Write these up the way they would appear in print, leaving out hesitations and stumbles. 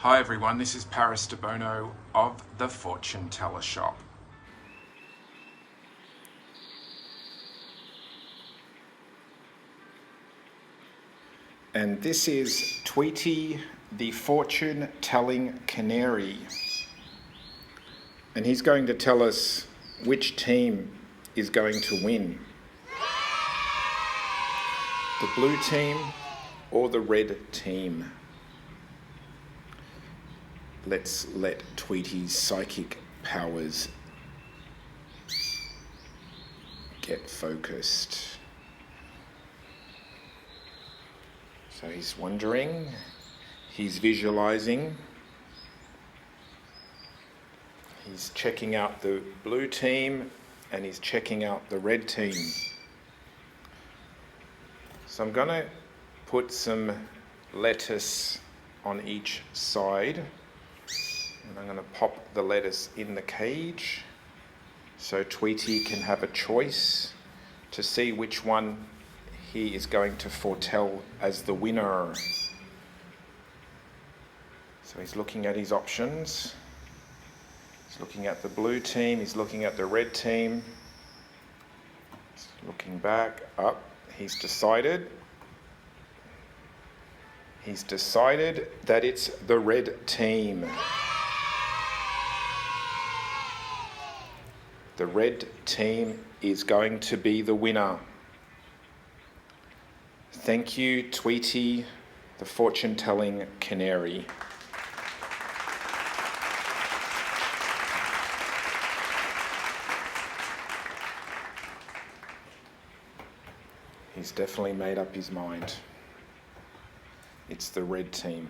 Hi everyone, this is Debono of the Fortune Teller Shop. And this is Tweety, the fortune-telling canary. And he's going to tell us which team is going to win. The blue team or the red team. Let's let Tweety's psychic powers get focused. So he's wondering, he's visualizing, he's checking out the blue team and he's checking out the red team. So I'm going to put some lettuce on each side. And I'm going to pop the lettuce in the cage so Tweety can have a choice to see which one he is going to foretell as the winner. So he's looking at his options. He's looking at the blue team, he's looking at the red team. He's looking back, up, he's decided. He's decided that it's the red team. The red team is going to be the winner. Thank you, Tweety, the fortune-telling canary. He's definitely made up his mind. It's the red team.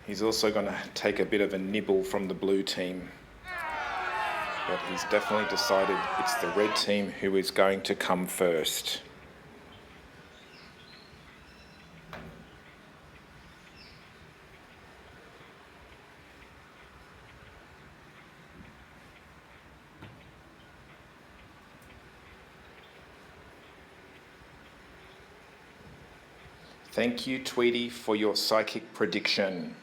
He's also going to take a bit of a nibble from the blue team. But he's definitely decided it's the red team who is going to come first. Thank you, Tweety, for your psychic prediction.